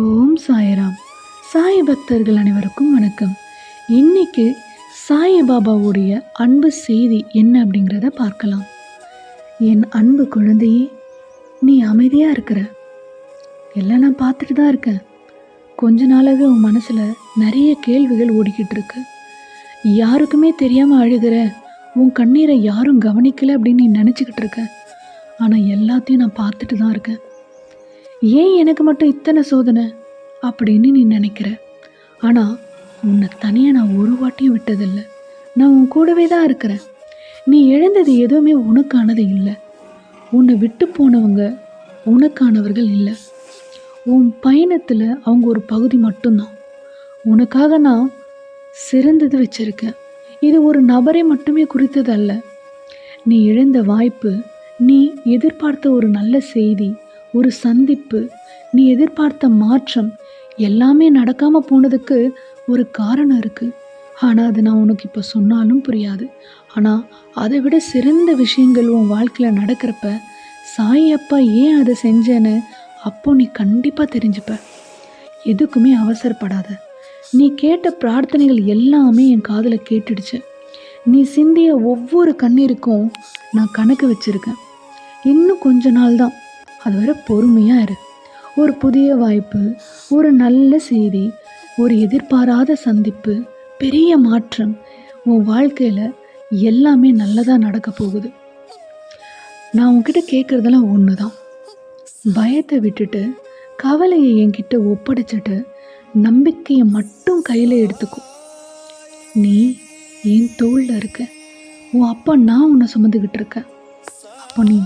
ஓம் சாய்ராம். சாய் பக்தர்கள் அனைவருக்கும் வணக்கம். இன்னைக்கு சாய்பாபாவுடைய அன்பு செய்தி என்ன அப்படிங்கிறத பார்க்கலாம். என் அன்பு குழந்தையே, நீ அமைதியாக இருக்கிற எல்லாம் நான் பார்த்துட்டு தான் இருக்கேன். கொஞ்ச நாளாகவே உன் மனசில் நிறைய கேள்விகள் ஓடிக்கிட்டு இருக்கு. யாருக்குமே தெரியாமல் அழுகிற உன் கண்ணீரை யாரும் கவனிக்கலை அப்படின்னு நீ நினச்சிக்கிட்டு இருக்க. ஆனால் எல்லாத்தையும் நான் பார்த்துட்டு தான் இருக்கேன். ஏன் எனக்கு மட்டும் இத்தனை சோதனை அப்படின்னு நீ நினைக்கிற. ஆனால் உன்னை தனியாக நான் ஒரு வாட்டியும் விட்டதில்லை. நான் உன் கூடவே தான் இருக்கிறேன். நீ இழந்தது எதுவுமே உனக்கானது இல்லை. உன்னை விட்டு போனவங்க உனக்கானவர்கள் இல்லை. உன் பயணத்தில் அவங்க ஒரு பகுதி மட்டும்தான். உனக்காக நான் சிறந்தது வச்சுருக்கேன். இது ஒரு நபரை மட்டுமே குறித்தது அல்ல. நீ இழந்த வாய்ப்பு, நீ எதிர்பார்த்த ஒரு நல்ல செய்தி, ஒரு சந்திப்பு, நீ எதிர்பார்த்த மாற்றம் எல்லாமே நடக்காமல் போனதுக்கு ஒரு காரணம் இருக்குது. ஆனால் அது நான் உனக்கு இப்போ சொன்னாலும் புரியாது. ஆனால் அதை விட சிறந்த விஷயங்கள் உன் வாழ்க்கையில் நடக்கிறப்ப சாயப்பா ஏன் அதை செஞ்சேன்னு அப்போ நீ கண்டிப்பாக தெரிஞ்சுப்ப. எதுக்குமே அவசரப்படாத. நீ கேட்ட பிரார்த்தனைகள் எல்லாமே என் காதில் கேட்டுடுச்சு. நீ சிந்திய ஒவ்வொரு கண்ணீருக்கும் நான் கணக்கு வச்சுருக்கேன். இன்னும் கொஞ்ச நாள் தான், அதுவரை பொறுமையாக இரு. ஒரு புதிய வாய்ப்பு, ஒரு நல்ல செய்தி, ஒரு எதிர்பாராத சந்திப்பு, பெரிய மாற்றம் உன் வாழ்க்கையில் எல்லாமே நல்லதாக நடக்க போகுது. நான் உன்கிட்ட கேட்குறதெல்லாம் ஒன்று தான். பயத்தை விட்டுட்டு கவலையை என்கிட்ட ஒப்படைச்சிட்டு நம்பிக்கையை மட்டும் கையில் எடுத்துக்கோ. நீ என் தோளில் இருக்க. உன் அப்பா நான் உன்னை சுமந்துக்கிட்டு இருக்கேன். அப்போ நீ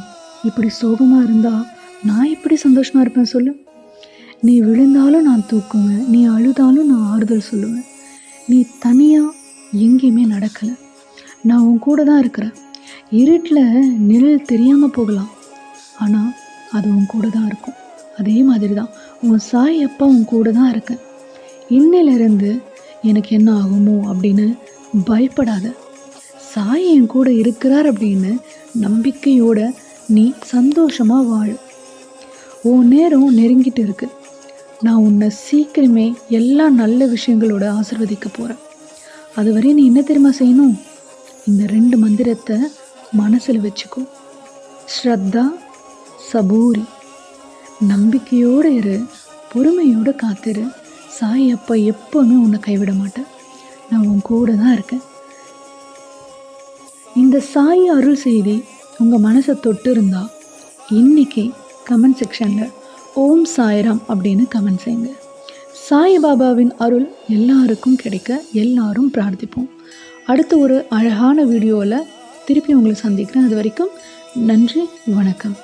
இப்படி சோகமாக இருந்தால் நான் எப்படி சந்தோஷமாக இருப்பேன் சொல்லு. நீ விழுந்தாலும் நான் தூக்குவேன், நீ அழுதாலும் நான் ஆறுதல் சொல்லுவேன். நீ தனியாக எங்கேயுமே நடக்கலை. நான் உன் கூட தான் இருக்கிறேன். இருட்டில் நிழல் தெரியாமல் போகலாம், ஆனால் அது உன் கூட தான் இருக்கும். அதே மாதிரி தான் உன் சாய் அப்பா உன் கூட தான் இருக்கேன். இன்னிலிருந்து எனக்கு என்ன ஆகுமோ அப்படின்னு பயப்படாத. சாய் என் கூட இருக்கிறார் அப்படின்னு நம்பிக்கையோட நீ சந்தோஷமாக வாழு. உன் நேரம் நெருங்கிட்டு இருக்கு. நான் உன்னை சீக்கிரமே எல்லா நல்ல விஷயங்களோட ஆசீர்வதிக்க போகிறேன். அதுவரை நீ என்ன தெரியுமா செய்யணும்? இந்த 2 மந்திரத்தை மனசில் வச்சுக்கோ. ஸ்ரத்தா, சபூரி. நம்பிக்கையோடு இரு, பொறுமையோடு காத்திரு. சாய் அப்பா எப்போவுமே உன்னை கைவிட மாட்டேன். நான் உன் கூட தான் இருக்கேன். இந்த சாய் அருள் செய்தி உங்கள் மனசை தொட்டு இருந்தால் இன்றைக்கி கமெண்ட் செக்ஷனில் ஓம் சாய்ராம் அப்படின்னு கமெண்ட் செய்யுங்க. சாய்பாபாவின் அருள் எல்லாருக்கும் கிடைக்க எல்லாரும் பிரார்த்திப்போம். அடுத்து ஒரு அழகான வீடியோவில் திருப்பி உங்களை சந்திக்கிறேன். அது வரைக்கும் நன்றி, வணக்கம்.